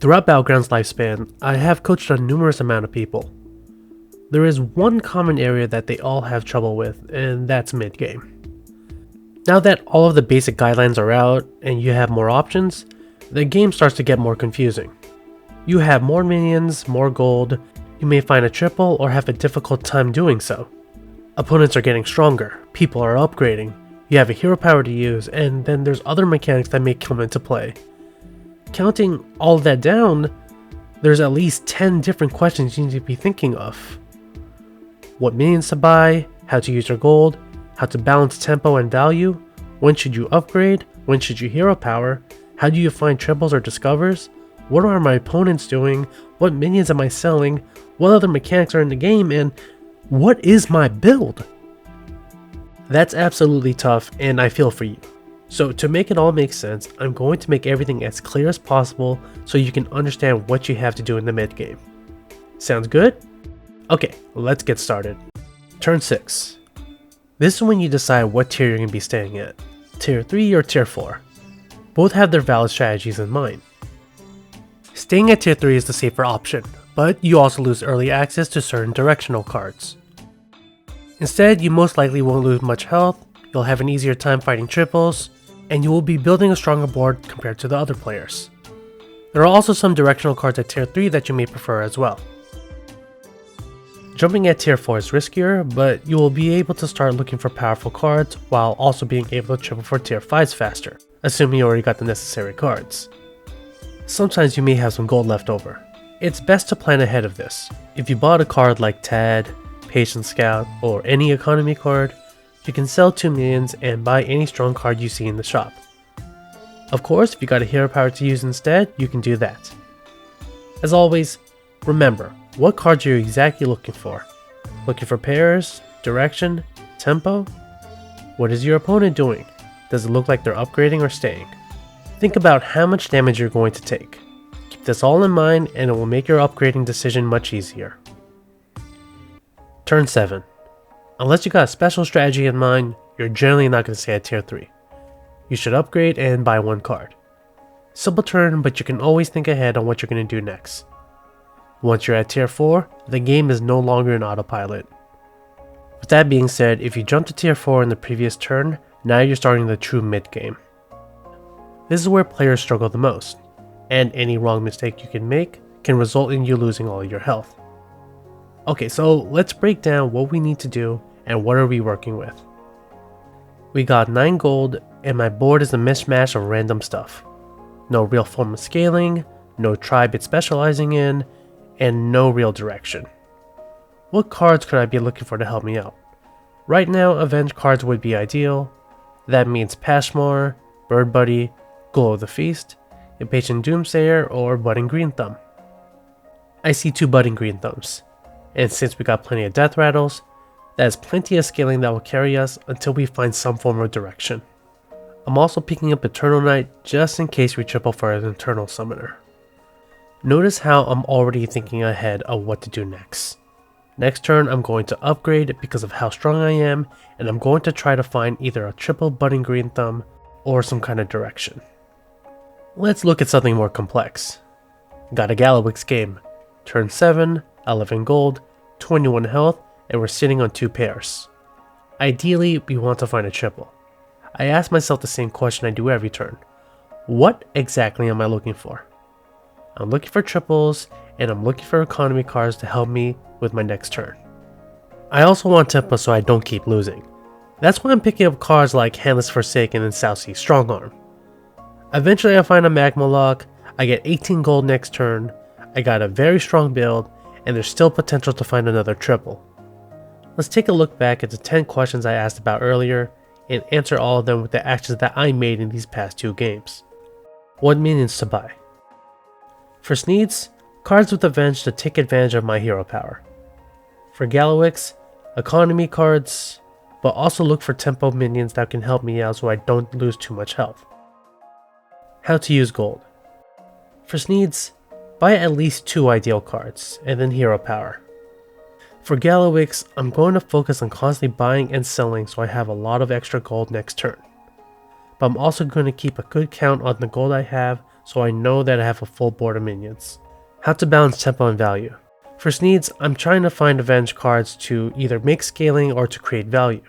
Throughout Battlegrounds' lifespan, I have coached a numerous amount of people. There is one common area that they all have trouble with, and that's mid-game. Now that all of the basic guidelines are out and you have more options, the game starts to get more confusing. You have more minions, more gold, you may find a triple or have a difficult time doing so. Opponents are getting stronger, people are upgrading, you have a hero power to use, and then there's other mechanics that may come into play. Counting all that down, there's at least 10 different questions you need to be thinking of. What minions to buy, how to use your gold, how to balance tempo and value, when should you upgrade, when should you hero power, how do you find triples or discovers, what are my opponents doing, what minions am I selling, what other mechanics are in the game, and what is my build? That's absolutely tough, and I feel for you. So to make it all make sense, I'm going to make everything as clear as possible so you can understand what you have to do in the mid game. Sounds good? Okay, let's get started. Turn 6. This is when you decide what tier you're going to be staying at, tier 3 or tier 4. Both have their valid strategies in mind. Staying at tier 3 is the safer option, but you also lose early access to certain directional cards. Instead, you most likely won't lose much health, you'll have an easier time fighting triples, and you will be building a stronger board compared to the other players. There are also some directional cards at tier 3 that you may prefer as well. Jumping at tier 4 is riskier, but you will be able to start looking for powerful cards while also being able to triple for tier 5s faster, assuming you already got the necessary cards. Sometimes you may have some gold left over. It's best to plan ahead of this. If you bought a card like Tad, Patient Scout, or any economy card, you can sell 2 minions and buy any strong card you see in the shop. Of course, if you got a hero power to use instead, you can do that. As always, remember, what cards are you exactly looking for? Looking for pairs, direction, tempo? What is your opponent doing? Does it look like they're upgrading or staying? Think about how much damage you're going to take. Keep this all in mind and it will make your upgrading decision much easier. Turn 7. Unless you got a special strategy in mind, you're generally not going to stay at tier 3. You should upgrade and buy one card. Simple turn, but you can always think ahead on what you're going to do next. Once you're at tier 4, the game is no longer an autopilot. With that being said, if you jumped to tier 4 in the previous turn, now you're starting the true mid game. This is where players struggle the most, and any wrong mistake you can make can result in you losing all your health. Okay, so let's break down what we need to do and what are we working with. We got 9 gold and my board is a mishmash of random stuff. No real form of scaling, no tribe it's specializing in, and no real direction. What cards could I be looking for to help me out? Right now, Avenge cards would be ideal. That means Pashmore, Bird Buddy, Glow of the Feast, Impatient Doomsayer, or Budding Green Thumb. I see 2 Budding Green Thumbs, and since we got plenty of Death Rattles, that is plenty of scaling that will carry us until we find some form of direction. I'm also picking up Eternal Knight just in case we triple for an Eternal Summoner. Notice how I'm already thinking ahead of what to do next. Next turn I'm going to upgrade because of how strong I am, and I'm going to try to find either a triple Budding Green Thumb or some kind of direction. Let's look at something more complex. Got a kalecgos game. Turn 7, 11 gold, 21 health, and we're sitting on 2 pairs. Ideally, we want to find a triple. I ask myself the same question I do every turn. What exactly am I looking for? I'm looking for triples, and I'm looking for economy cards to help me with my next turn. I also want tempo so I don't keep losing. That's why I'm picking up cards like Handless Forsaken and South Sea Strongarm. Eventually I find a Magma Lock, I get 18 gold next turn, I got a very strong build, and there's still potential to find another triple. Let's take a look back at the 10 questions I asked about earlier, and answer all of them with the actions that I made in these past 2 games. What minions to buy? First needs, cards with Avenge to take advantage of my hero power. For kalecgos, economy cards, but also look for tempo minions that can help me out so I don't lose too much health. How to use gold. First needs, buy at least 2 ideal cards, and then hero power. For kalecgos, I'm going to focus on constantly buying and selling so I have a lot of extra gold next turn. But I'm also going to keep a good count on the gold I have so I know that I have a full board of minions. How to balance tempo and value. For needs, I'm trying to find avenge cards to either make scaling or to create value.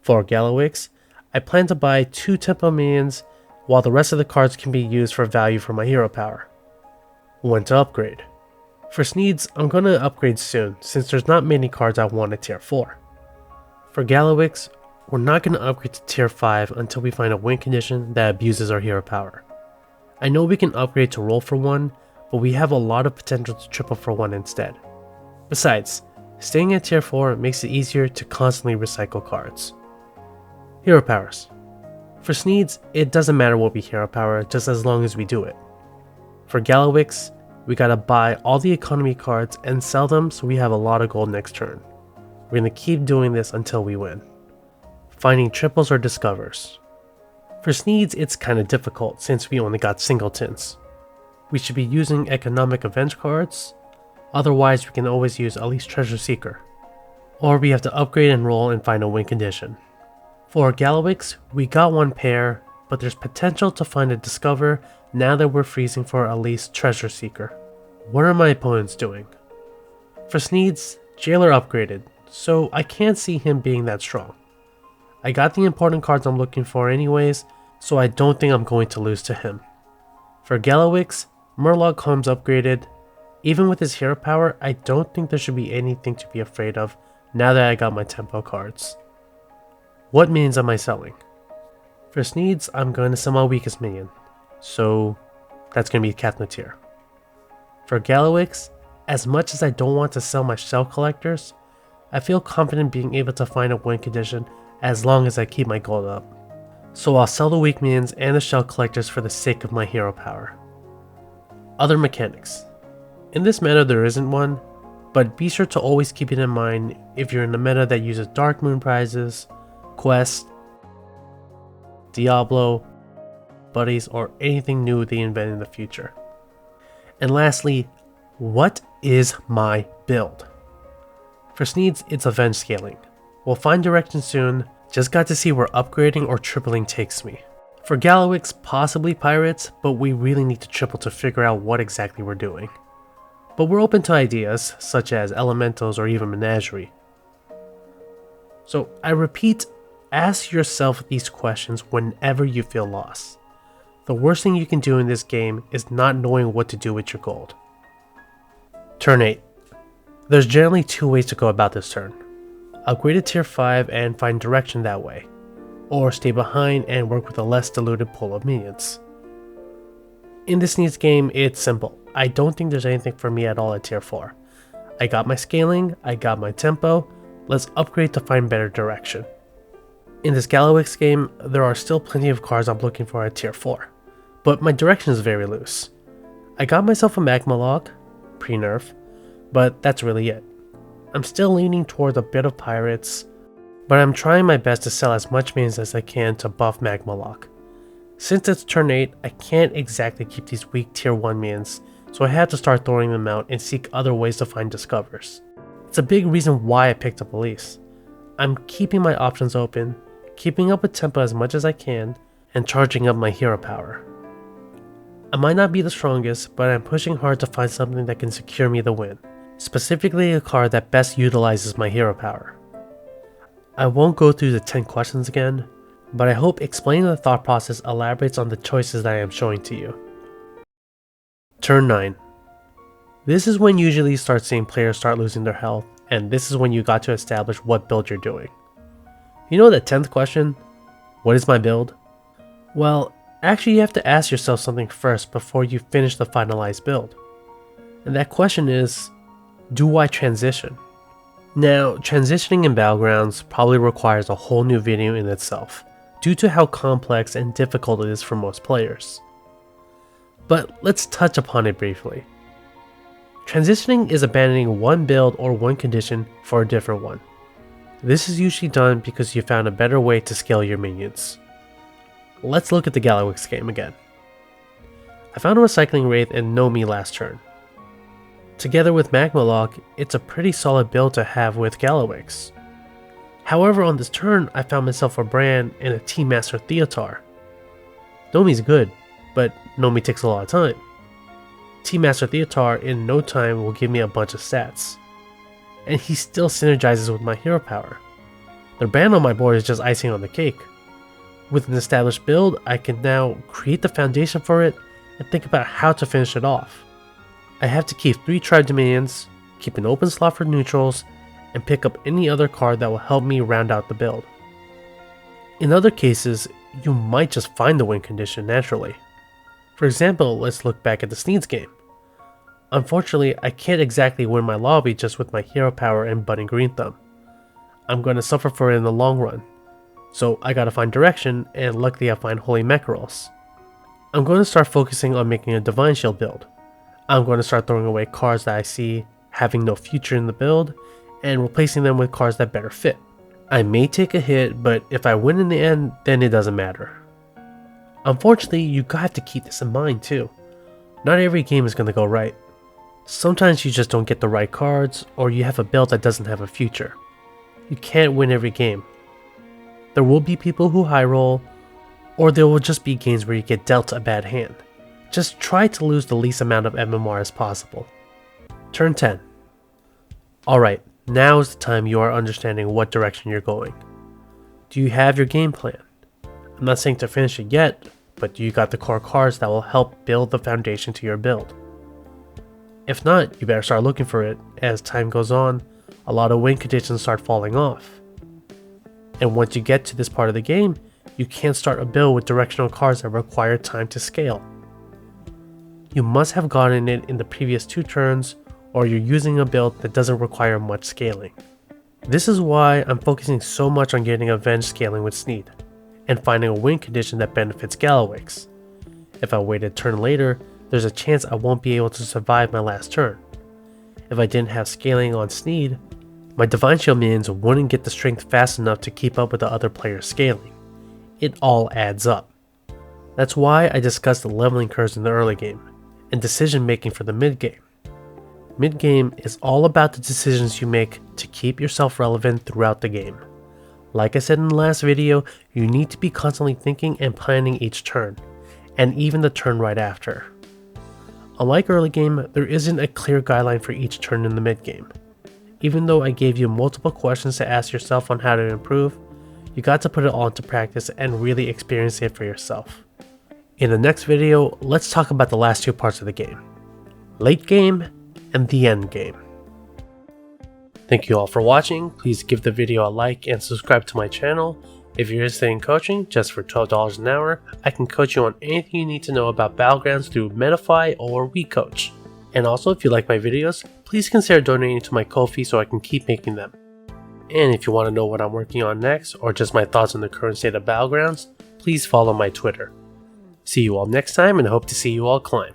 For Galawix, I plan to buy 2 tempo minions, while the rest of the cards can be used for value for my hero power. When to upgrade. For needs, I'm going to upgrade soon, since there's not many cards I want at tier 4. For Galawix, we're not going to upgrade to tier 5 until we find a win condition that abuses our hero power. I know we can upgrade to roll for 1, but we have a lot of potential to triple for 1 instead. Besides, staying at tier 4 makes it easier to constantly recycle cards. Hero powers. For needs, it doesn't matter what we hero power, just as long as we do it. For Galawix, we gotta buy all the economy cards and sell them so we have a lot of gold next turn. We're gonna keep doing this until we win. Finding triples or discovers. For needs, it's kinda difficult since we only got singletons. We should be using economic avenge cards, otherwise we can always use at least treasure seeker. Or we have to upgrade and roll and find a win condition. For Galawix, we got 1 pair, but there's potential to find a discover now that we're freezing for at least treasure seeker. What are my opponents doing? For needs, Jailer upgraded, so I can't see him being that strong. I got the important cards I'm looking for anyways, so I don't think I'm going to lose to him. For Galawix, Murloc comes upgraded. Even with his hero power, I don't think there should be anything to be afraid of now that I got my tempo cards. What minions am I selling? For needs, I'm going to sell my weakest minion, so that's going to be Kathnatier. For Galawix, as much as I don't want to sell my shell collectors, I feel confident being able to find a win condition as long as I keep my gold up. So I'll sell the weak minions and the shell collectors for the sake of my hero power. Other mechanics. In this meta there isn't one, but be sure to always keep it in mind if you're in a meta that uses Dark Moon prizes, quests, Diablo, buddies, or anything new they invent in the future. And lastly, what is my build? For needs, it's avenge scaling. We'll find direction soon, just got to see where upgrading or tripling takes me. For Galawix, possibly pirates, but we really need to triple to figure out what exactly we're doing. But we're open to ideas, such as elementals or even menagerie. So I repeat, ask yourself these questions whenever you feel lost. The worst thing you can do in this game is not knowing what to do with your gold. Turn 8. There's generally 2 ways to go about this turn. Upgrade to tier 5 and find direction that way, or stay behind and work with a less diluted pool of minions. In this needs game, it's simple. I don't think there's anything for me at all at tier 4. I got my scaling, I got my tempo, let's upgrade to find better direction. In this Galawix game, there are still plenty of cards I'm looking for at tier 4, but my direction is very loose. I got myself a Magma Lock, pre-nerf, but that's really it. I'm still leaning towards a bit of pirates, but I'm trying my best to sell as much minions as I can to buff Magma Lock. Since it's turn 8, I can't exactly keep these weak tier 1 minions, so I had to start throwing them out and seek other ways to find discovers. It's a big reason why I picked up Elise. I'm keeping my options open, keeping up with tempo as much as I can, and charging up my hero power. I might not be the strongest, but I'm pushing hard to find something that can secure me the win, specifically a card that best utilizes my hero power. I won't go through the 10 questions again, but I hope explaining the thought process elaborates on the choices that I am showing to you. Turn 9. This is when you usually start seeing players start losing their health, and this is when you got to establish what build you're doing. You know the 10th question? What is my build? Well, actually you have to ask yourself something first before you finish the finalized build. And that question is, do I transition? Now, transitioning in Battlegrounds probably requires a whole new video in itself, due to how complex and difficult it is for most players. But let's touch upon it briefly. Transitioning is abandoning one build or one condition for a different one. This is usually done because you found a better way to scale your minions. Let's look at the Galawix game again. I found a Recycling Wraith and Nomi last turn. Together with Magma Lock, it's a pretty solid build to have with Galawix. However, on this turn, I found myself a Brand and a Team Master Theotar. Nomi's good, but Nomi takes a lot of time. Team Master Theotar in no time will give me a bunch of stats, and he still synergizes with my hero power. The ban on my board is just icing on the cake. With an established build, I can now create the foundation for it and think about how to finish it off. I have to keep 3 Tribe Dominions, keep an open slot for neutrals, and pick up any other card that will help me round out the build. In other cases, you might just find the win condition naturally. For example, let's look back at the Sneeds game. Unfortunately, I can't exactly win my lobby just with my hero power and Budding Green Thumb. I'm going to suffer for it in the long run, so I gotta find direction, and luckily I find Holy Mackerels. I'm going to start focusing on making a Divine Shield build. I'm going to start throwing away cards that I see having no future in the build, and replacing them with cards that better fit. I may take a hit, but if I win in the end, then it doesn't matter. Unfortunately, you have to keep this in mind too. Not every game is going to go right. Sometimes you just don't get the right cards, or you have a build that doesn't have a future. You can't win every game. There will be people who high roll, or there will just be games where you get dealt a bad hand. Just try to lose the least amount of MMR as possible. Turn 10. Alright, now is the time you are understanding what direction you're going. Do you have your game plan? I'm not saying to finish it yet, but do you got the core cards that will help build the foundation to your build? If not, you better start looking for it. As time goes on, a lot of win conditions start falling off. And once you get to this part of the game, you can't start a build with directional cards that require time to scale. You must have gotten it in the previous 2 turns, or you're using a build that doesn't require much scaling. This is why I'm focusing so much on getting Avenge scaling with Sneed, and finding a win condition that benefits Galawix. If I wait a turn later, there's a chance I won't be able to survive my last turn. If I didn't have scaling on Sneed, my Divine Shield minions wouldn't get the strength fast enough to keep up with the other player's scaling. It all adds up. That's why I discussed the leveling curves in the early game, and decision making for the mid game. Mid game is all about the decisions you make to keep yourself relevant throughout the game. Like I said in the last video, you need to be constantly thinking and planning each turn, and even the turn right after. Unlike early game, there isn't a clear guideline for each turn in the mid game. Even though I gave you multiple questions to ask yourself on how to improve, you got to put it all into practice and really experience it for yourself. In the next video, let's talk about the last 2 parts of the game: late game and the end game. Thank you all for watching. Please give the video a like and subscribe to my channel. If you're interested in coaching, just for $12 an hour, I can coach you on anything you need to know about Battlegrounds through Medify or WeCoach. And also, if you like my videos, please consider donating to my Ko-fi so I can keep making them. And if you want to know what I'm working on next, or just my thoughts on the current state of Battlegrounds, please follow my Twitter. See you all next time, and hope to see you all climb.